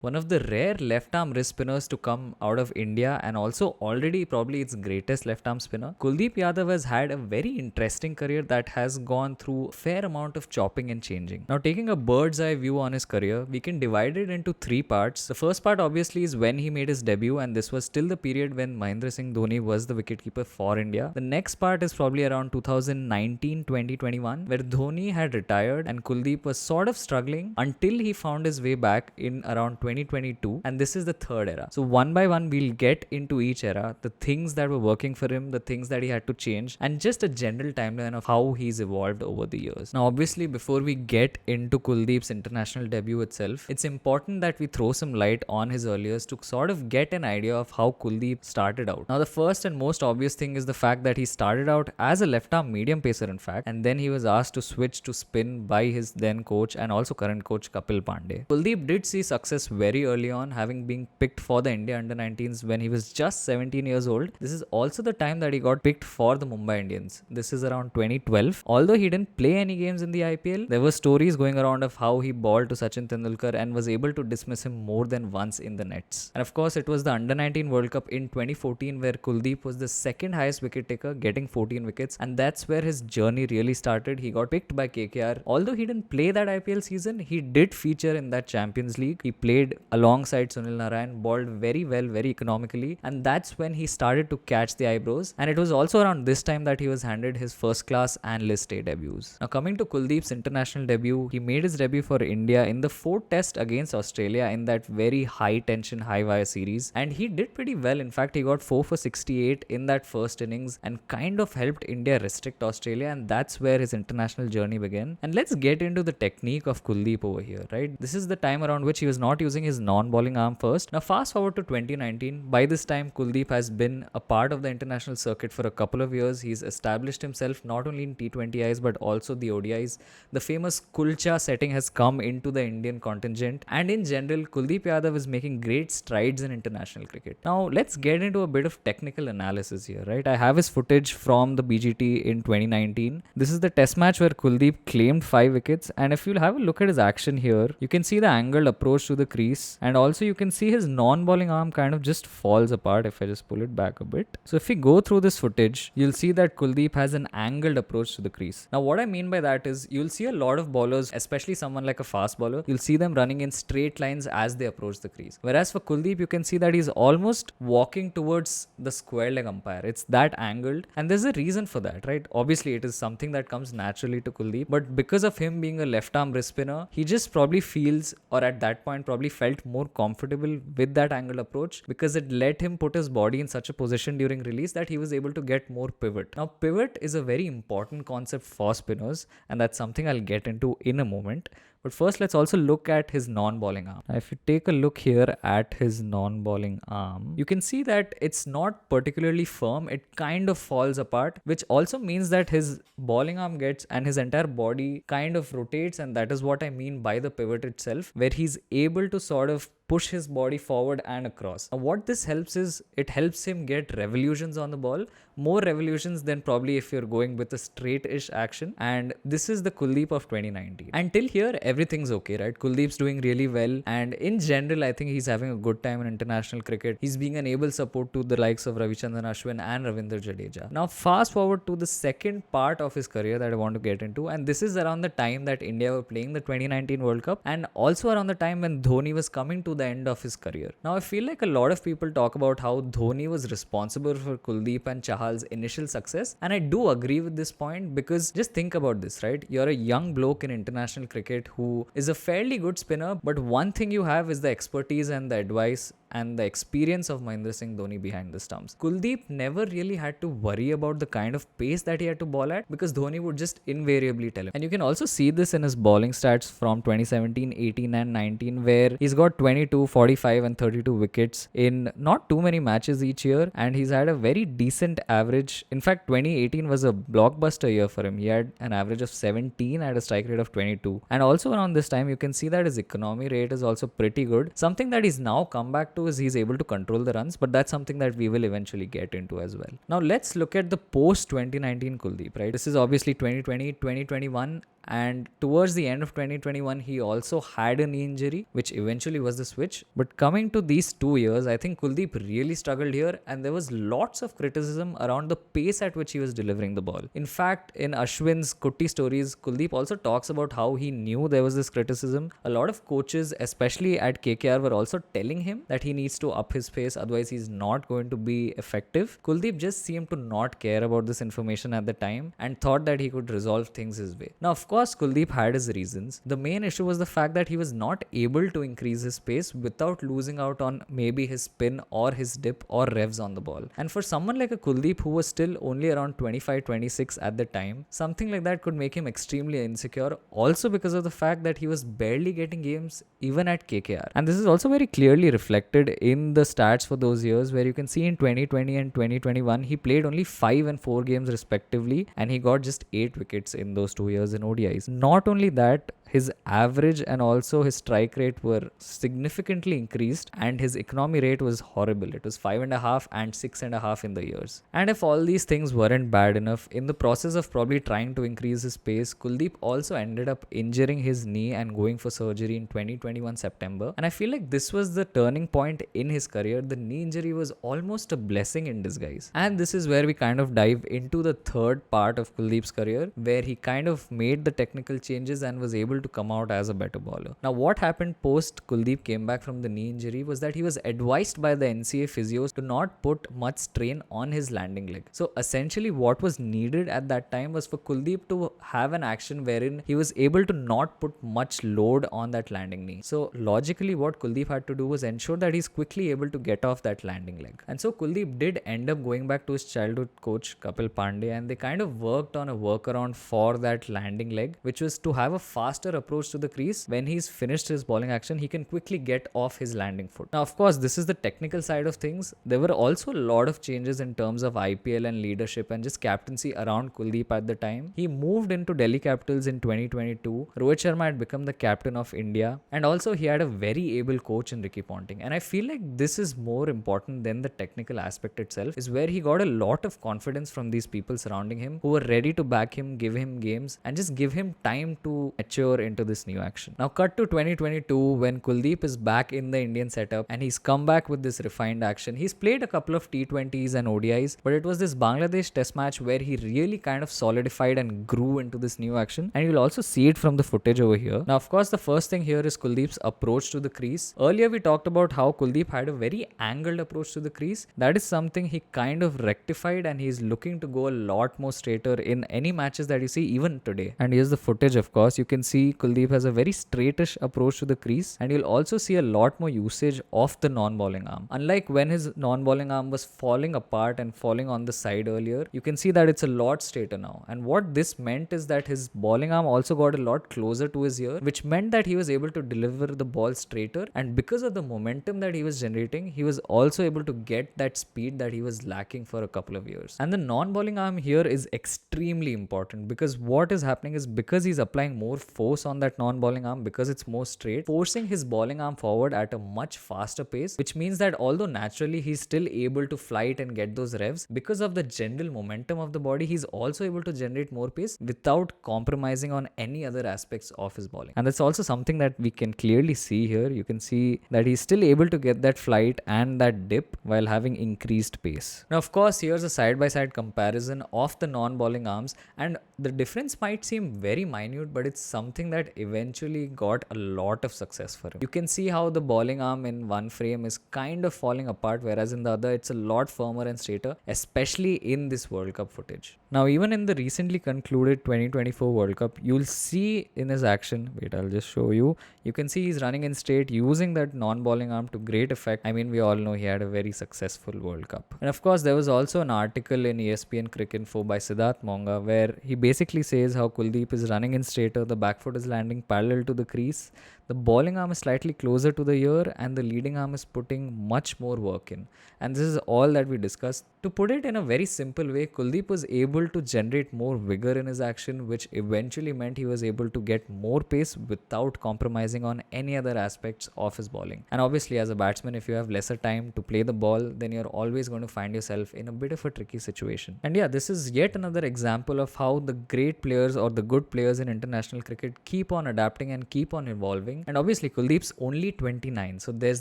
One of the rare left arm wrist spinners to come out of India, and also already probably its greatest left arm spinner. Kuldeep Yadav has had a very interesting career that has gone through a fair amount of chopping and changing. Now, taking a bird's eye view on his career, we can divide it into three parts. The first part obviously is when he made his debut, and this was still the period when Mahendra Singh Dhoni was the wicketkeeper for India. The next part is probably around 2019, 2021, where Dhoni had retired and Kuldeep was sort of struggling until he found his way back in around 2022, and this is the third era. So one by one we'll get into each era, the things that were working for him, the things that he had to change, and just a general timeline of how he's evolved over the years. Now obviously before we get into Kuldeep's international debut itself, it's important that we throw some light on his early years to sort of get an idea of how Kuldeep started out. Now the first and most obvious thing is the fact that he started out as a left arm medium pacer in fact, and then he was asked to switch to spin by his then coach and also current coach Kapil Pandey. Kuldeep did see success very early on, having been picked for the India under-19s when he was just 17 years old. This is also the time that he got picked for the Mumbai Indians. This is around 2012. Although he didn't play any games in the IPL, there were stories going around of how he bowled to Sachin Tendulkar and was able to dismiss him more than once in the nets. And of course, it was the under-19 World Cup in 2014 where Kuldeep was the second highest wicket taker, getting 14 wickets, and that's where his journey really started. He got picked by KKR. Although he didn't play that IPL season, he did feature in that Champions League. He played alongside Sunil Narayan, bowled very well, very economically, and that's when he started to catch the eyebrows. And it was also around this time that he was handed his first class and list A debuts. Now coming to Kuldeep's international debut, he made his debut for India in the fourth test against Australia in that very high tension, high wire series, and he did pretty well. In fact, he got 4 for 68 in that first innings and kind of helped India restrict Australia, and that's where his international journey began. And let's get into the technique of Kuldeep over here, right? This is the time around which he was not using his non-bowling arm first. Now fast forward to 2019. By this time, Kuldeep has been a part of the international circuit for a couple of years. He's established himself not only in T20Is but also the ODIs. The famous Kulcha setting has come into the Indian contingent, and in general, Kuldeep Yadav is making great strides in international cricket. Now let's get into a bit of technical analysis here, right? I have his footage from the BGT in 2019. This is the test match where Kuldeep claimed 5 wickets, and if you'll have a look at his action here, you can see the angled approach to the crease, and also you can see his non-bowling arm kind of just falls apart if I just pull it back a bit. So if we go through this footage, you'll see that Kuldeep has an angled approach to the crease. Now what I mean by that is you'll see a lot of bowlers, especially someone like a fast bowler, you'll see them running in straight lines as they approach the crease. Whereas for Kuldeep, you can see that he's almost walking towards the square leg umpire. It's that angled, and there's a reason for that, right? Obviously, it is something that comes naturally to Kuldeep, but because of him being a left arm wrist spinner, he just probably feels, or at that point probably felt more comfortable with that angled approach because it let him put his body in such a position during release that he was able to get more pivot. Now, pivot is a very important concept for spinners, and that's something I'll get into in a moment. But first, let's also look at his non-bowling arm. Now, if you take a look here at his non-bowling arm, you can see that it's not particularly firm. It kind of falls apart, which also means that his bowling arm gets and his entire body kind of rotates, and that is what I mean by the pivot itself, where he's able to sort of push his body forward and across. Now what this helps is it helps him get revolutions on the ball, more revolutions than probably if you're going with a straight-ish action, and this is the Kuldeep of 2019. Until here, everything's okay, right? Kuldeep's doing really well, and in general, I think he's having a good time in international cricket. He's being an able support to the likes of Ravichandran Ashwin and Ravindra Jadeja. Now fast forward to the second part of his career that I want to get into, and this is around the time that India were playing the 2019 World Cup, and also around the time when Dhoni was coming to the end of his career. Now I feel like a lot of people talk about how Dhoni was responsible for Kuldeep and Chahal's initial success, and I do agree with this point because just think about this, right? You're a young bloke in international cricket who is a fairly good spinner, but one thing you have is the expertise and the advice and the experience of Mahendra Singh Dhoni behind the stumps. Kuldeep never really had to worry about the kind of pace that he had to bowl at because Dhoni would just invariably tell him. And you can also see this in his bowling stats from 2017, 18 and 19 where he's got 22, 45 and 32 wickets in not too many matches each year, and he's had a very decent average. In fact, 2018 was a blockbuster year for him. He had an average of 17 at a strike rate of 22. And also around this time, you can see that his economy rate is also pretty good. Something that he's now come back to is he's able to control the runs, but that's something that we will eventually get into as well. Now let's look at the post 2019 Kuldeep, right? This is obviously 2020, 2021 and towards the end of 2021 he also had a knee injury, which eventually was the switch. But coming to these 2 years, I think Kuldeep really struggled here, and there was lots of criticism around the pace at which he was delivering the ball. In fact, in Ashwin's Kutti stories, Kuldeep also talks about how he knew there was this criticism. A lot of coaches, especially at KKR, were also telling him that he needs to up his pace, otherwise he's not going to be effective. Kuldeep just seemed to not care about this information at the time and thought that he could resolve things his way. Now, of course, Kuldeep had his reasons. The main issue was the fact that he was not able to increase his pace without losing out on maybe his spin or his dip or revs on the ball. And for someone like a Kuldeep who was still only around 25-26 at the time, something like that could make him extremely insecure, also because of the fact that he was barely getting games even at KKR. And this is also very clearly reflected in the stats for those years, where you can see in 2020 and 2021 he played only 5 and 4 games respectively, and he got just 8 wickets in those 2 years in ODIs. Not only that, his average and also his strike rate were significantly increased, and his economy rate was horrible. It was 5.5 and 6.5 in the years. And if all these things weren't bad enough, in the process of probably trying to increase his pace, Kuldeep also ended up injuring his knee and going for surgery in 2021 September. And I feel like this was the turning point in his career. The knee injury was almost a blessing in disguise. And this is where we kind of dive into the third part of Kuldeep's career, where he kind of made the technical changes and was able to come out as a better bowler. Now, what happened post Kuldeep came back from the knee injury was that he was advised by the NCA physios to not put much strain on his landing leg. So essentially what was needed at that time was for Kuldeep to have an action wherein he was able to not put much load on that landing knee. So logically what Kuldeep had to do was ensure that he's quickly able to get off that landing leg. And so Kuldeep did end up going back to his childhood coach Kapil Pandey, and they kind of worked on a workaround for that landing leg, which was to have a faster approach to the crease. When he's finished his bowling action, he can quickly get off his landing foot. Now, of course, this is the technical side of things. There were also a lot of changes in terms of IPL and leadership and just captaincy around Kuldeep at the time. He moved into Delhi Capitals in 2022. Rohit Sharma had become the captain of India, and also he had a very able coach in Ricky Ponting. And I feel like this is more important than the technical aspect itself, is where he got a lot of confidence from these people surrounding him who were ready to back him, give him games, and just give him time to mature into this new action. Now cut to 2022 when Kuldeep is back in the Indian setup and he's come back with this refined action. He's played a couple of T20s and ODIs, but it was this Bangladesh test match where he really kind of solidified and grew into this new action, and you'll also see it from the footage over here. Now of course the first thing here is Kuldeep's approach to the crease. Earlier we talked about how Kuldeep had a very angled approach to the crease. That is something he kind of rectified, and he's looking to go a lot more straighter in any matches that you see even today. And here's the footage. Of course you can see Kuldeep has a very straightish approach to the crease, and you'll also see a lot more usage of the non-bowling arm. Unlike when his non-bowling arm was falling apart and falling on the side earlier, you can see that it's a lot straighter now. And what this meant is that his bowling arm also got a lot closer to his ear, which meant that he was able to deliver the ball straighter, and because of the momentum that he was generating, he was also able to get that speed that he was lacking for a couple of years. And the non-bowling arm here is extremely important, because what is happening is, because he's applying more force on that non-bowling arm, because it's more straight, forcing his bowling arm forward at a much faster pace, which means that although naturally he's still able to fly it and get those revs, because of the general momentum of the body, he's also able to generate more pace without compromising on any other aspects of his bowling. And that's also something that we can clearly see here. You can see that he's still able to get that flight and that dip while having increased pace. Now of course here's a side-by-side comparison of the non-bowling arms, and the difference might seem very minute, but it's something that eventually got a lot of success for him. You can see how the bowling arm in one frame is kind of falling apart, whereas in the other it's a lot firmer and straighter, especially in this World Cup footage. Now even in the recently concluded 2024 World Cup, you'll see in his action, wait, I'll just show you. You can see he's running in straight using that non-bowling arm to great effect. I mean, we all know he had a very successful World Cup. And of course there was also an article in ESPN Cricinfo by Siddharth Monga where he basically says how Kuldeep is running in straighter, the back foot is landing parallel to the crease, The bowling arm is slightly closer to the ear, and the leading arm is putting much more work in. And this is all that we discussed. To put it in a very simple way, Kuldeep was able to generate more vigor in his action, which eventually meant he was able to get more pace without compromising on any other aspects of his bowling. And obviously, as a batsman, if you have lesser time to play the ball, then you're always going to find yourself in a bit of a tricky situation. And yeah, this is yet another example of how the great players or the good players in international cricket keep on adapting and keep on evolving. And obviously, Kuldeep's only 29, so there's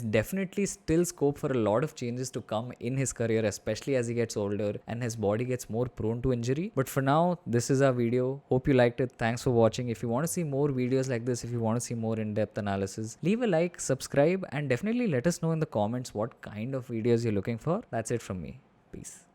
definitely still scope for a lot of changes to come in his career, especially as he gets older and his body gets more prone to injury. But for now, this is our video. Hope you liked it. Thanks for watching. If you want to see more videos like this, if you want to see more in-depth analysis, leave a like, subscribe, and definitely let us know in the comments what kind of videos you're looking for. That's it from me. Peace.